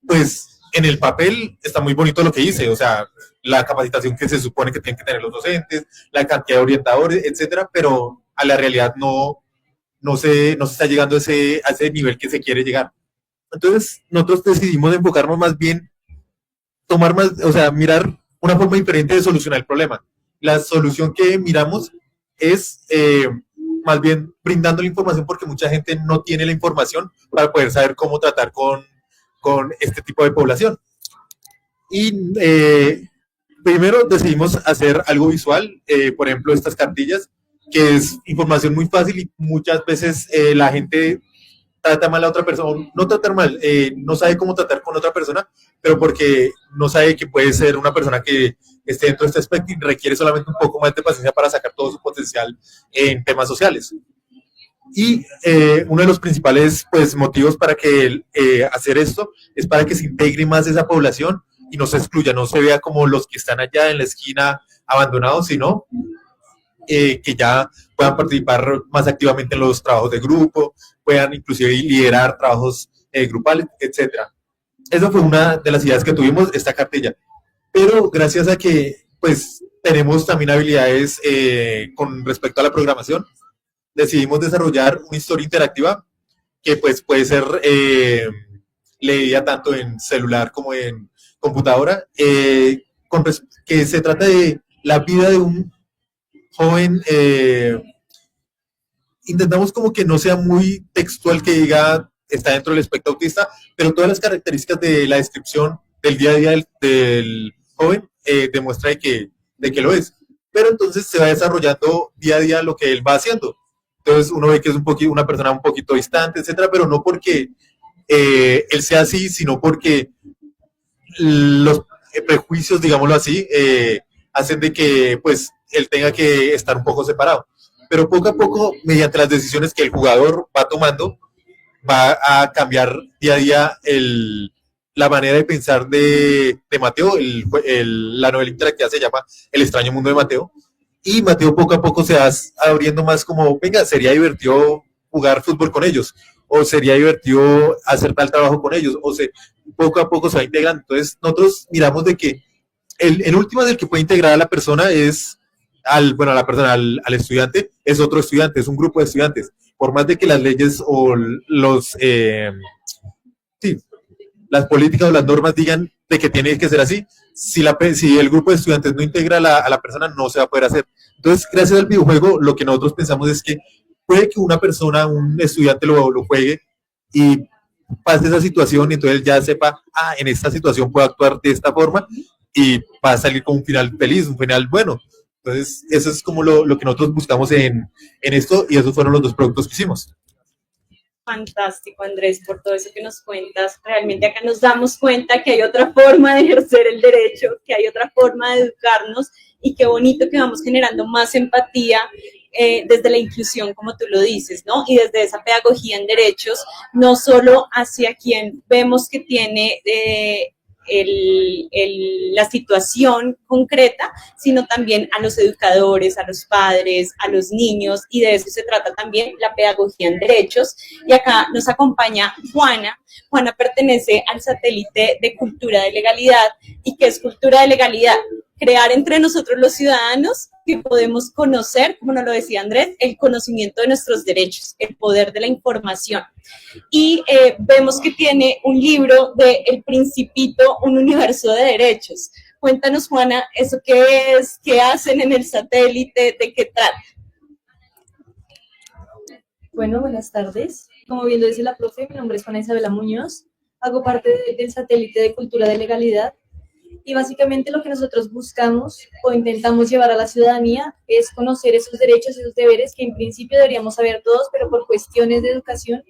pues en el papel está muy bonito lo que dice, o sea, la capacitación que se supone que tienen que tener los docentes, la cantidad de orientadores, etcétera, pero a la realidad no se está llegando a ese nivel que se quiere llegar. Entonces, nosotros decidimos enfocarnos más bien, mirar una forma diferente de solucionar el problema. La solución que miramos es más bien brindando la información porque mucha gente no tiene la información para poder saber cómo tratar con este tipo de población. Y primero decidimos hacer algo visual, por ejemplo, estas cartillas, que es información muy fácil y muchas veces la gente trata mal a otra persona, no tratar mal, no sabe cómo tratar con otra persona, pero porque no sabe que puede ser una persona que esté dentro de este espectro y requiere solamente un poco más de paciencia para sacar todo su potencial en temas sociales. Y uno de los principales pues, motivos para que hacer esto es para que se integre más esa población y no se excluya, no se vea como los que están allá en la esquina abandonados, sino que ya puedan participar más activamente en los trabajos de grupo, puedan inclusive liderar trabajos grupales, etc. Esa fue una de las ideas que tuvimos, esta cartilla. Pero gracias a que pues, tenemos también habilidades con respecto a la programación, decidimos desarrollar una historia interactiva que pues puede ser leída tanto en celular como en computadora, que se trata de la vida de un joven. Intentamos como que no sea muy textual, que diga está dentro del espectro autista, pero todas las características de la descripción del día a día del joven demuestra de que lo es. Pero entonces se va desarrollando día a día lo que él va haciendo. Entonces uno ve que es una persona un poquito distante, etcétera, pero no porque él sea así, sino porque los prejuicios, digámoslo así, hacen de que pues él tenga que estar un poco separado. Pero poco a poco, mediante las decisiones que el jugador va tomando, va a cambiar día a día la manera de pensar de Mateo. La novela interactiva se llama El extraño mundo de Mateo, y Mateo poco a poco se va abriendo más como, venga, sería divertido jugar fútbol con ellos, o sería divertido hacer tal trabajo con ellos, poco a poco se va integrando. Entonces nosotros miramos de que en últimas el que puede integrar a la persona es al estudiante, es otro estudiante, es un grupo de estudiantes. Por más de que las leyes o las políticas o las normas digan de que tiene que ser así, si el grupo de estudiantes no integra a la persona, no se va a poder hacer. Entonces, gracias al videojuego, lo que nosotros pensamos es que puede que una persona, un estudiante lo juegue y pase esa situación, y entonces ya sepa, en esta situación puedo actuar de esta forma, y va a salir con un final feliz, un final bueno. Entonces, eso es como lo que nosotros buscamos en esto, y esos fueron los 2 productos que hicimos. Fantástico, Andrés, por todo eso que nos cuentas. Realmente acá nos damos cuenta que hay otra forma de ejercer el derecho, que hay otra forma de educarnos, y qué bonito que vamos generando más empatía desde la inclusión, como tú lo dices, ¿no? Y desde esa pedagogía en derechos, no solo hacia quien vemos que tiene la situación concreta, sino también a los educadores, a los padres, a los niños, y de eso se trata también la pedagogía en derechos. Y acá nos acompaña Juana. Juana pertenece al satélite de Cultura de Legalidad. ¿Y qué es Cultura de Legalidad? Crear entre nosotros los ciudadanos que podemos conocer, como nos lo decía Andrés, el conocimiento de nuestros derechos, el poder de la información. Y vemos que tiene un libro de El Principito, un universo de derechos. Cuéntanos, Juana, ¿eso qué es? ¿Qué hacen en el satélite? ¿De qué trata? Bueno, buenas tardes. Como bien lo dice la profe, mi nombre es Juana Isabela Muñoz. Hago parte del satélite de Cultura de Legalidad. Y básicamente lo que nosotros buscamos o intentamos llevar a la ciudadanía es conocer esos derechos y esos deberes que en principio deberíamos saber todos, pero por cuestiones de educación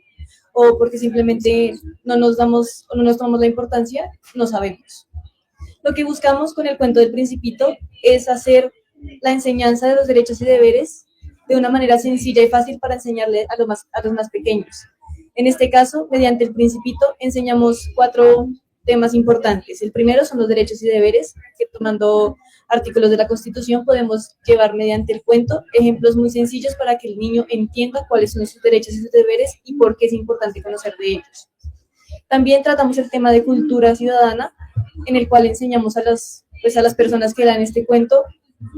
o porque simplemente no nos tomamos la importancia, no sabemos. Lo que buscamos con el cuento del Principito es hacer la enseñanza de los derechos y deberes de una manera sencilla y fácil para enseñarle a los más pequeños. En este caso, mediante el Principito, enseñamos 4 temas importantes. El primero son los derechos y deberes, que tomando artículos de la Constitución podemos llevar mediante el cuento ejemplos muy sencillos para que el niño entienda cuáles son sus derechos y sus deberes y por qué es importante conocer de ellos. También tratamos el tema de cultura ciudadana, en el cual enseñamos a las personas que dan este cuento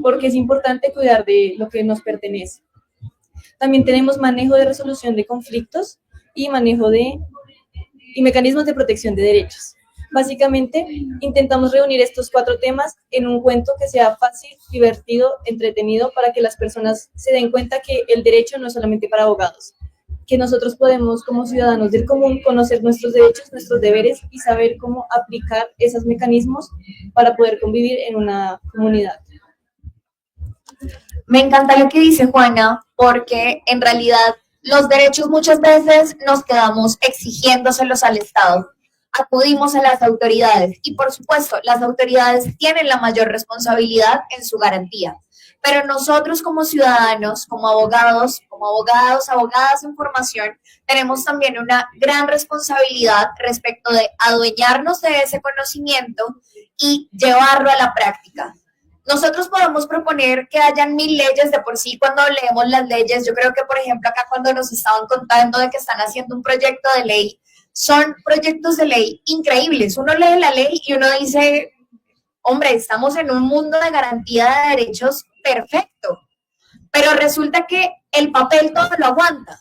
por qué es importante cuidar de lo que nos pertenece. También tenemos manejo de resolución de conflictos y mecanismos de protección de derechos. Básicamente, intentamos reunir estos 4 temas en un cuento que sea fácil, divertido, entretenido, para que las personas se den cuenta que el derecho no es solamente para abogados, que nosotros podemos, como ciudadanos del común, conocer nuestros derechos, nuestros deberes y saber cómo aplicar esos mecanismos para poder convivir en una comunidad. Me encanta lo que dice Juana, porque en realidad los derechos muchas veces nos quedamos exigiéndoselos al Estado. Acudimos a las autoridades y, por supuesto, las autoridades tienen la mayor responsabilidad en su garantía. Pero nosotros como ciudadanos, como abogados, abogadas en formación, tenemos también una gran responsabilidad respecto de adueñarnos de ese conocimiento y llevarlo a la práctica. Nosotros podemos proponer que hayan 1000 leyes de por sí. Cuando leemos las leyes, yo creo que, por ejemplo, acá cuando nos estaban contando de que están haciendo un proyecto de ley, son proyectos de ley increíbles. Uno lee la ley y uno dice, hombre, estamos en un mundo de garantía de derechos perfecto. Pero resulta que el papel todo lo aguanta.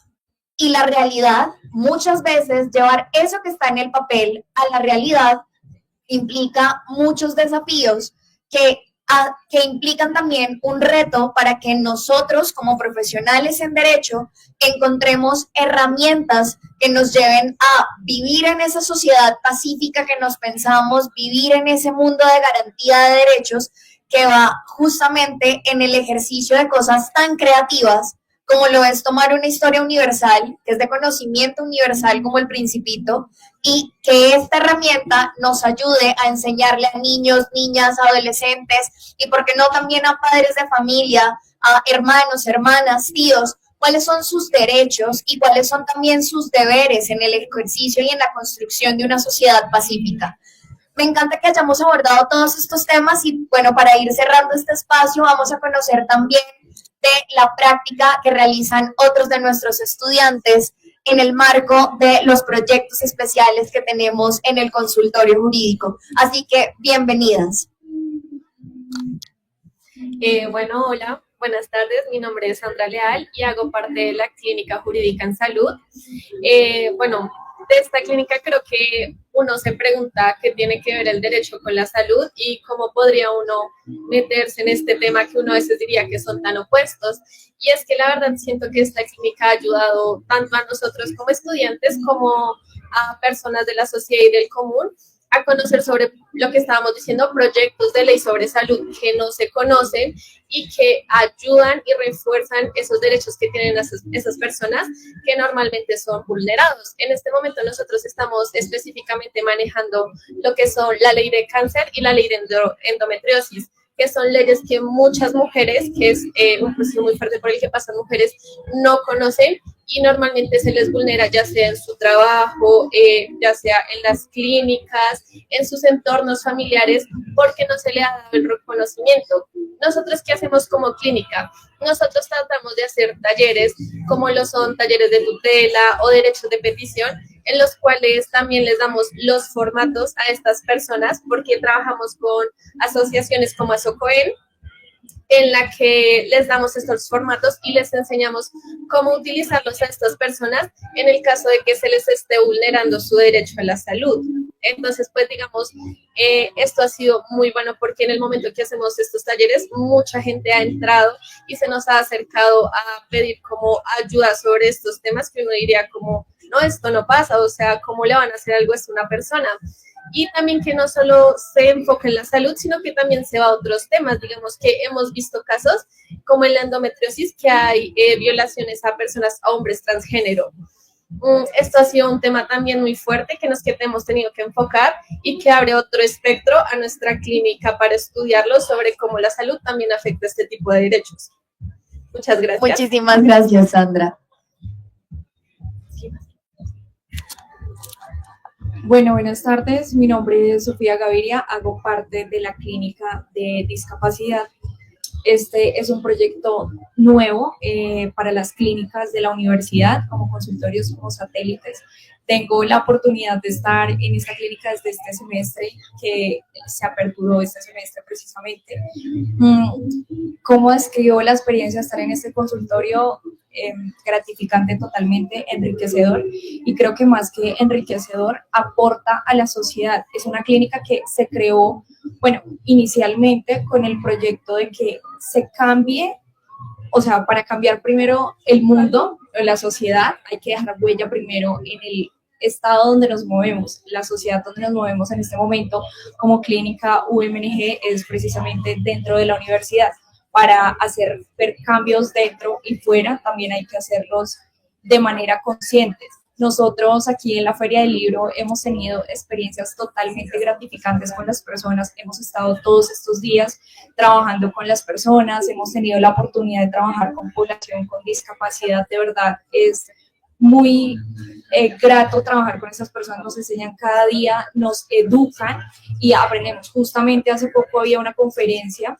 Y la realidad, muchas veces, llevar eso que está en el papel a la realidad implica muchos desafíos que implican también un reto para que nosotros, como profesionales en derecho, encontremos herramientas que nos lleven a vivir en esa sociedad pacífica que nos pensamos, vivir en ese mundo de garantía de derechos que va justamente en el ejercicio de cosas tan creativas como lo es tomar una historia universal, que es de conocimiento universal como El Principito, y que esta herramienta nos ayude a enseñarle a niños, niñas, adolescentes, y por qué no también a padres de familia, a hermanos, hermanas, tíos, cuáles son sus derechos y cuáles son también sus deberes en el ejercicio y en la construcción de una sociedad pacífica. Me encanta que hayamos abordado todos estos temas y bueno, para ir cerrando este espacio vamos a conocer también de la práctica que realizan otros de nuestros estudiantes en el marco de los proyectos especiales que tenemos en el consultorio jurídico. Así que, bienvenidas. Bueno, hola, buenas tardes. Mi nombre es Sandra Leal y hago parte de la Clínica Jurídica en Salud. Bueno, de esta clínica creo que uno se pregunta qué tiene que ver el derecho con la salud y cómo podría uno meterse en este tema que uno a veces diría que son tan opuestos. Y es que la verdad siento que esta clínica ha ayudado tanto a nosotros como estudiantes como a personas de la sociedad y del común a conocer sobre lo que estábamos diciendo, proyectos de ley sobre salud que no se conocen y que ayudan y refuerzan esos derechos que tienen esas personas que normalmente son vulnerados. En este momento nosotros estamos específicamente manejando lo que son la ley de cáncer y la ley de endometriosis, que son leyes que muchas mujeres, que es un proceso muy fuerte por el que pasan mujeres, no conocen y normalmente se les vulnera ya sea en su trabajo, ya sea en las clínicas, en sus entornos familiares, porque no se le ha dado el reconocimiento. Nosotros, ¿qué hacemos como clínica? Nosotros tratamos de hacer talleres, como lo son talleres de tutela o derechos de petición, en los cuales también les damos los formatos a estas personas, porque trabajamos con asociaciones como ASOCOEN, en la que les damos estos formatos y les enseñamos cómo utilizarlos a estas personas en el caso de que se les esté vulnerando su derecho a la salud. Entonces, pues digamos, esto ha sido muy bueno porque en el momento que hacemos estos talleres, mucha gente ha entrado y se nos ha acercado a pedir como ayuda sobre estos temas que uno diría como, no, esto no pasa, o sea, ¿cómo le van a hacer algo a una persona? Y también que no solo se enfoque en la salud, sino que también se va a otros temas. Digamos que hemos visto casos como en la endometriosis, que hay violaciones a personas, a hombres transgénero. Esto ha sido un tema también muy fuerte que hemos tenido que enfocar y que abre otro espectro a nuestra clínica para estudiarlo sobre cómo la salud también afecta este tipo de derechos. Muchas gracias. Muchísimas gracias, Sandra. Bueno, buenas tardes. Mi nombre es Sofía Gaviria, hago parte de la Clínica de Discapacidad. Este es un proyecto nuevo para las clínicas de la universidad, como consultorios, como satélites. Tengo la oportunidad de estar en esta clínica desde este semestre, que se aperturó este semestre precisamente. ¿Cómo describo la experiencia de estar en este consultorio? Gratificante, totalmente enriquecedor, y creo que más que enriquecedor aporta a la sociedad. Es una clínica que se creó, bueno, inicialmente con el proyecto de que se cambie, o sea, para cambiar primero el mundo, la sociedad, hay que dejar huella primero en el estado donde nos movemos. La sociedad donde nos movemos en este momento como clínica UMNG es precisamente dentro de la universidad. Para hacer ver cambios dentro y fuera, también hay que hacerlos de manera consciente. Nosotros aquí en la Feria del Libro hemos tenido experiencias totalmente gratificantes con las personas. Hemos estado todos estos días trabajando con las personas, hemos tenido la oportunidad de trabajar con población con discapacidad. De verdad, es muy grato trabajar con estas personas, nos enseñan cada día, nos educan y aprendemos. Justamente hace poco había una conferencia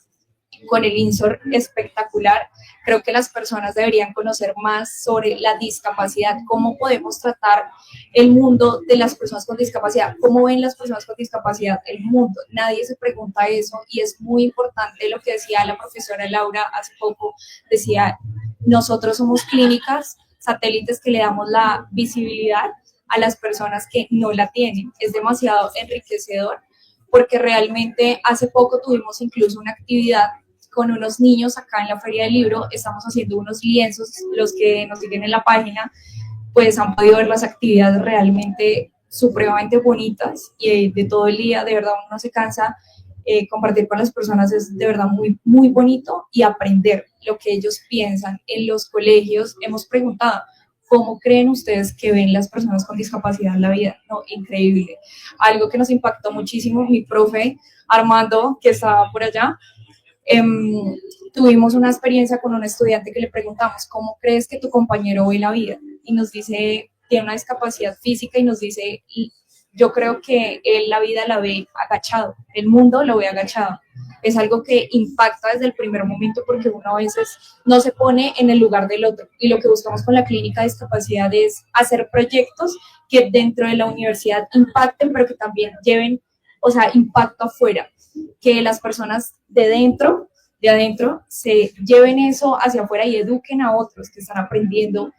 con el INSOR espectacular. Creo que las personas deberían conocer más sobre la discapacidad, cómo podemos tratar el mundo de las personas con discapacidad, cómo ven las personas con discapacidad el mundo. Nadie se pregunta eso y es muy importante lo que decía la profesora Laura hace poco. Decía, nosotros somos clínicas satélites que le damos la visibilidad a las personas que no la tienen. Es demasiado enriquecedor porque realmente hace poco tuvimos incluso una actividad con unos niños acá en la Feria del Libro. Estamos haciendo unos lienzos, los que nos siguen en la página pues han podido ver las actividades realmente supremamente bonitas y de todo el día, de verdad uno no se cansa. Compartir con las personas es de verdad muy, muy bonito y aprender lo que ellos piensan. En los colegios hemos preguntado, ¿cómo creen ustedes que ven las personas con discapacidad en la vida? No, increíble. Algo que nos impactó muchísimo, mi profe Armando, que estaba por allá, tuvimos una experiencia con un estudiante que le preguntamos, ¿cómo crees que tu compañero ve la vida? Y nos dice, tiene una discapacidad física y nos dice, yo creo que él la vida la ve agachado, el mundo lo ve agachado. Es algo que impacta desde el primer momento porque uno a veces no se pone en el lugar del otro. Y lo que buscamos con la clínica de discapacidad es hacer proyectos que dentro de la universidad impacten, pero que también lleven, o sea, impacto afuera. Que las personas de adentro se lleven eso hacia afuera y eduquen a otros que están aprendiendo.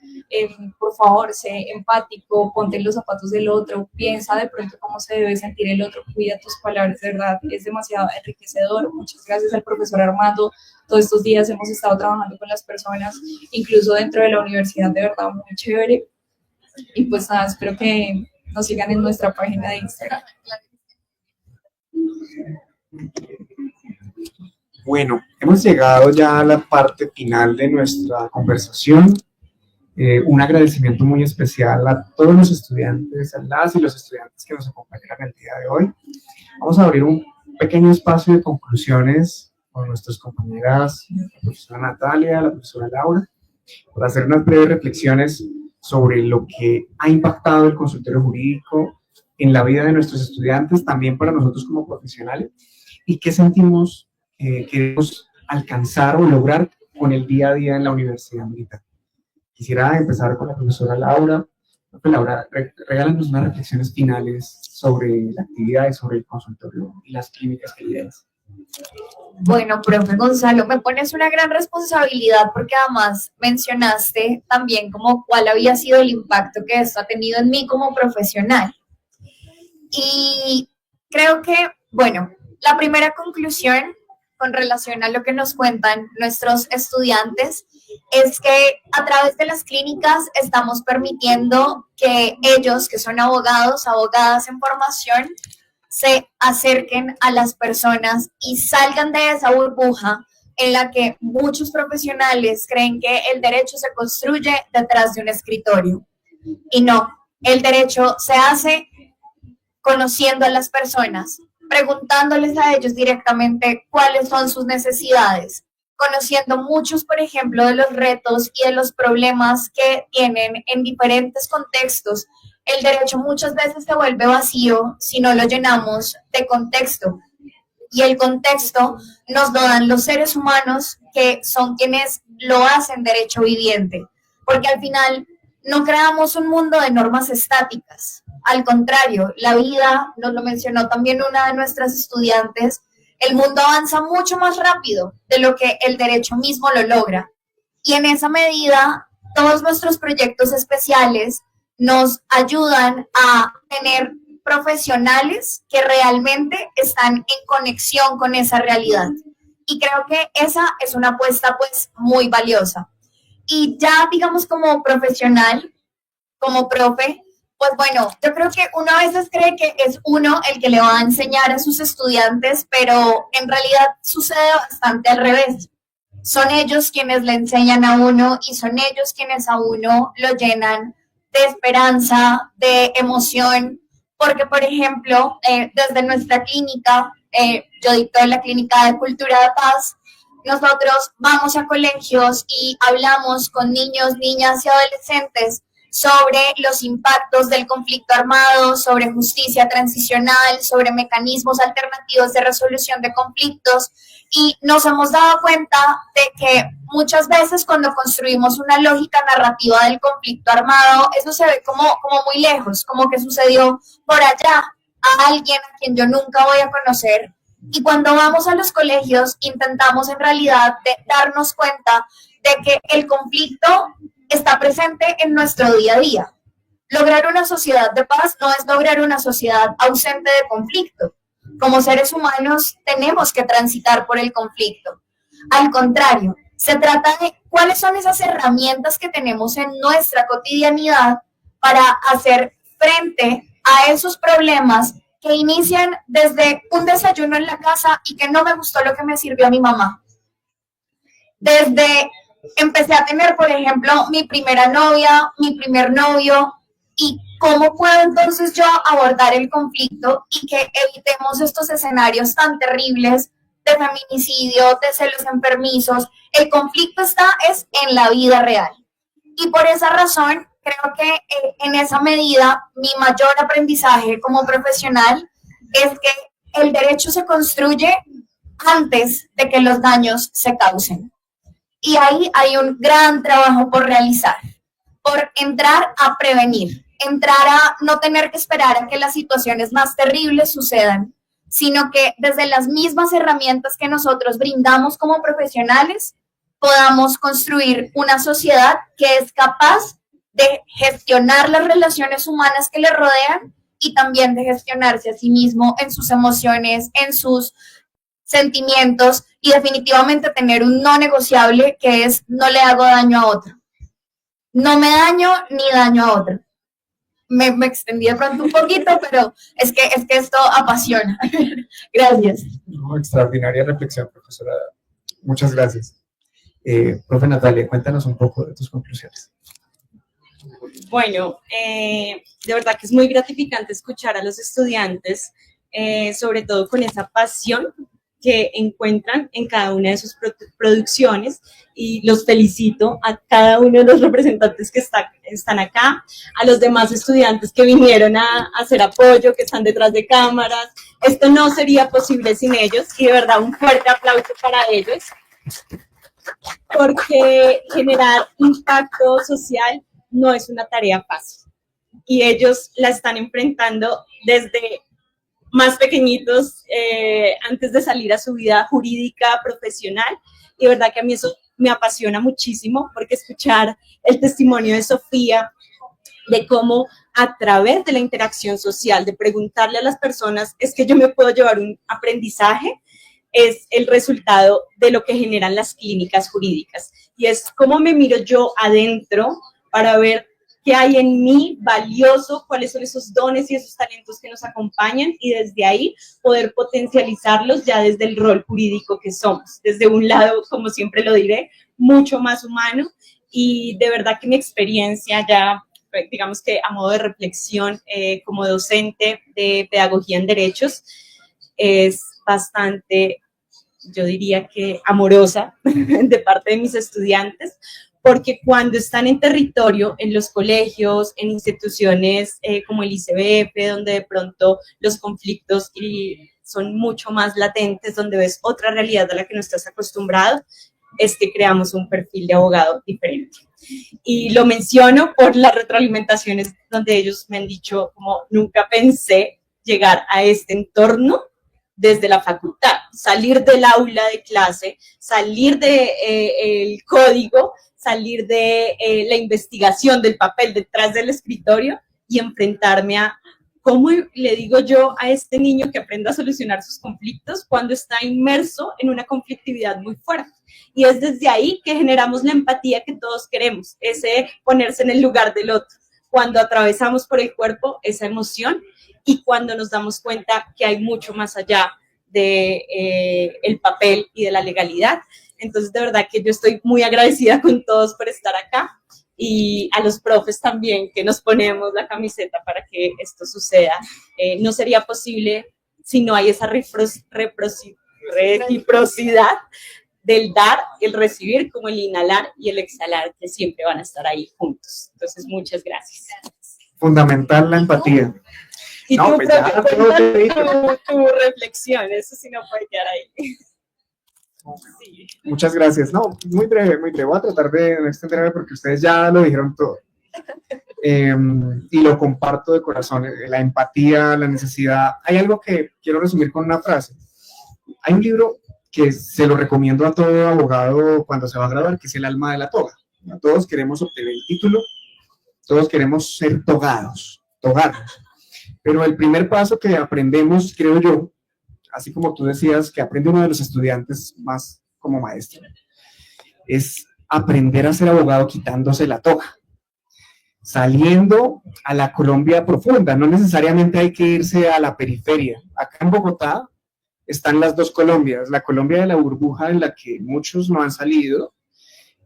Por favor, sé empático, ponte en los zapatos del otro, piensa de pronto cómo se debe sentir el otro, cuida tus palabras, de verdad, es demasiado enriquecedor. Muchas gracias al profesor Armando. Todos estos días hemos estado trabajando con las personas, incluso dentro de la universidad, de verdad, muy chévere. Y pues nada, espero que nos sigan en nuestra página de Instagram. Bueno, hemos llegado ya a la parte final de nuestra conversación. Un agradecimiento muy especial a todos los estudiantes, a las y los estudiantes que nos acompañaron el día de hoy. Vamos a abrir un pequeño espacio de conclusiones con nuestras compañeras, la profesora Natalia, la profesora Laura, para hacer unas breves reflexiones sobre lo que ha impactado el consultorio jurídico en la vida de nuestros estudiantes, también para nosotros como profesionales, y qué sentimos queremos alcanzar o lograr con el día a día en la Universidad Militar. Quisiera empezar con la profesora Laura. Laura, regálanos unas reflexiones finales sobre la actividad y sobre el consultorio y las clínicas que lideras. Bueno, profe Gonzalo, me pones una gran responsabilidad porque además mencionaste también como cuál había sido el impacto que esto ha tenido en mí como profesional. Y creo que, bueno, la primera conclusión con relación a lo que nos cuentan nuestros estudiantes es que a través de las clínicas estamos permitiendo que ellos, que son abogados, abogadas en formación, se acerquen a las personas y salgan de esa burbuja en la que muchos profesionales creen que el derecho se construye detrás de un escritorio. Y no, el derecho se hace conociendo a las personas, preguntándoles a ellos directamente cuáles son sus necesidades, conociendo muchos, por ejemplo, de los retos y de los problemas que tienen en diferentes contextos. El derecho muchas veces se vuelve vacío si no lo llenamos de contexto. Y el contexto nos lo dan los seres humanos que son quienes lo hacen derecho viviente. Porque al final no creamos un mundo de normas estáticas. Al contrario, la vida, nos lo mencionó también una de nuestras estudiantes, el mundo avanza mucho más rápido de lo que el derecho mismo lo logra. Y en esa medida, todos nuestros proyectos especiales nos ayudan a tener profesionales que realmente están en conexión con esa realidad. Y creo que esa es una apuesta pues muy valiosa. Y ya digamos como profesional, como profe, pues bueno, yo creo que uno a veces cree que es uno el que le va a enseñar a sus estudiantes, pero en realidad sucede bastante al revés. Son ellos quienes le enseñan a uno y son ellos quienes a uno lo llenan de esperanza, de emoción, porque por ejemplo, desde nuestra clínica, yo dicto en la Clínica de Cultura de Paz, nosotros vamos a colegios y hablamos con niños, niñas y adolescentes sobre los impactos del conflicto armado, sobre justicia transicional, sobre mecanismos alternativos de resolución de conflictos, y nos hemos dado cuenta de que muchas veces cuando construimos una lógica narrativa del conflicto armado, eso se ve como muy lejos, como que sucedió por allá a alguien a quien yo nunca voy a conocer. Y cuando vamos a los colegios, intentamos en realidad darnos cuenta de que el conflicto está presente en nuestro día a día. Lograr una sociedad de paz no es lograr una sociedad ausente de conflicto. Como seres humanos tenemos que transitar por el conflicto. Al contrario, se trata de cuáles son esas herramientas que tenemos en nuestra cotidianidad para hacer frente a esos problemas que inician desde un desayuno en la casa y que no me gustó lo que me sirvió mi mamá. Desde empecé a tener, por ejemplo, mi primera novia, mi primer novio, y cómo puedo entonces yo abordar el conflicto y que evitemos estos escenarios tan terribles de feminicidio, de celos enfermizos. El conflicto es en la vida real. Y por esa razón, creo que en esa medida, mi mayor aprendizaje como profesional es que el derecho se construye antes de que los daños se causen. Y ahí hay un gran trabajo por realizar, por entrar a prevenir, entrar a no tener que esperar a que las situaciones más terribles sucedan, sino que desde las mismas herramientas que nosotros brindamos como profesionales, podamos construir una sociedad que es capaz de gestionar las relaciones humanas que le rodean y también de gestionarse a sí mismo en sus emociones, en sus sentimientos, y definitivamente tener un no negociable que es: no le hago daño a otro. No me daño ni daño a otro. Me extendí de pronto un poquito, pero es que esto apasiona. Gracias. No, extraordinaria reflexión, profesora. Muchas gracias. Profe Natalia, cuéntanos un poco de tus conclusiones. Bueno, de verdad que es muy gratificante escuchar a los estudiantes, sobre todo con esa pasión que encuentran en cada una de sus producciones, y los felicito a cada uno de los representantes que están acá, a los demás estudiantes que vinieron a hacer apoyo, que están detrás de cámaras. Esto no sería posible sin ellos, y de verdad un fuerte aplauso para ellos, porque generar impacto social no es una tarea fácil, y ellos la están enfrentando desde más pequeñitos, antes de salir a su vida jurídica, profesional, y de verdad que a mí eso me apasiona muchísimo, porque escuchar el testimonio de Sofía, de cómo a través de la interacción social, de preguntarle a las personas, es que yo me puedo llevar un aprendizaje, es el resultado de lo que generan las clínicas jurídicas, y es cómo me miro yo adentro para ver qué hay en mí valioso, cuáles son esos dones y esos talentos que nos acompañan, y desde ahí poder potencializarlos ya desde el rol jurídico que somos, desde un lado, como siempre lo diré, mucho más humano. Y de verdad que mi experiencia ya, digamos que a modo de reflexión, como docente de pedagogía en derechos, es bastante, yo diría que amorosa de parte de mis estudiantes, porque cuando están en territorio, en los colegios, en instituciones como el ICBF, donde de pronto los conflictos son mucho más latentes, donde ves otra realidad a la que no estás acostumbrado, es que creamos un perfil de abogado diferente. Y lo menciono por las retroalimentaciones donde ellos me han dicho como: nunca pensé llegar a este entorno desde la facultad, salir del aula de clase, salir del código, salir de la investigación del papel detrás del escritorio y enfrentarme a cómo le digo yo a este niño que aprenda a solucionar sus conflictos cuando está inmerso en una conflictividad muy fuerte. Y es desde ahí que generamos la empatía que todos queremos, ese ponerse en el lugar del otro, cuando atravesamos por el cuerpo esa emoción y cuando nos damos cuenta que hay mucho más allá de el papel y de la legalidad. Entonces, de verdad que yo estoy muy agradecida con todos por estar acá, y a los profes también, que nos ponemos la camiseta para que esto suceda. No sería posible si no hay esa reciprocidad del dar, el recibir, como el inhalar y el exhalar, que siempre van a estar ahí juntos. Entonces, muchas gracias. Fundamental la empatía. Y No, tú, pues ya, profe, todo te he cuenta tu reflexión, eso sí no puede quedar ahí. Sí. Muchas gracias. No, muy breve, muy breve. Voy a tratar de no extenderme porque ustedes ya lo dijeron todo. Y lo comparto de corazón. La empatía, la necesidad. Hay algo que quiero resumir con una frase. Hay un libro que se lo recomiendo a todo abogado cuando se va a graduar, que es El alma de la toga. Todos queremos obtener el título, todos queremos ser togados, togarnos. Pero el primer paso que aprendemos, creo yo, así como tú decías, que aprende uno de los estudiantes más como maestro, es aprender a ser abogado quitándose la toga, saliendo a la Colombia profunda. No necesariamente hay que irse a la periferia. Acá en Bogotá están las dos Colombias, la Colombia de la burbuja en la que muchos no han salido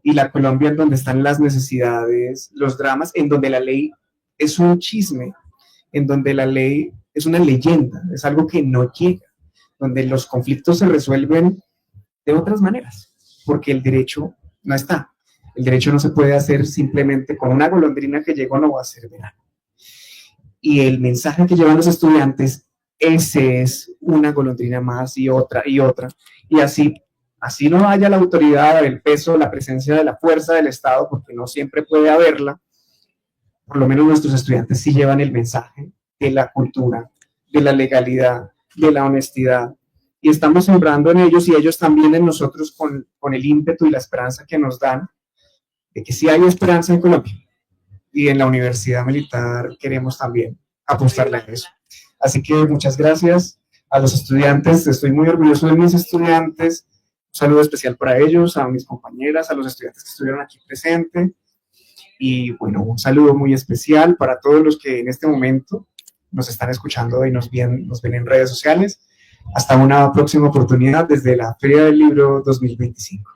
y la Colombia en donde están las necesidades, los dramas, en donde la ley es un chisme, en donde la ley es una leyenda, es algo que no llega, donde los conflictos se resuelven de otras maneras, porque el derecho no está. El derecho no se puede hacer simplemente con una golondrina que llegó, no va a ser verano. Y el mensaje que llevan los estudiantes, ese es una golondrina más y otra, y así no haya la autoridad, el peso, la presencia de la fuerza del Estado, porque no siempre puede haberla. Por lo menos nuestros estudiantes sí llevan el mensaje de la cultura, de la legalidad, de la honestidad, y estamos sembrando en ellos y ellos también en nosotros con el ímpetu y la esperanza que nos dan de que sí hay esperanza en Colombia, y en la Universidad Militar queremos también apostarle a eso. Así que muchas gracias a los estudiantes, estoy muy orgulloso de mis estudiantes, un saludo especial para ellos, a mis compañeras, a los estudiantes que estuvieron aquí presentes, y bueno, un saludo muy especial para todos los que en este momento nos están escuchando y nos ven en redes sociales. Hasta una próxima oportunidad desde la Feria del Libro 2025.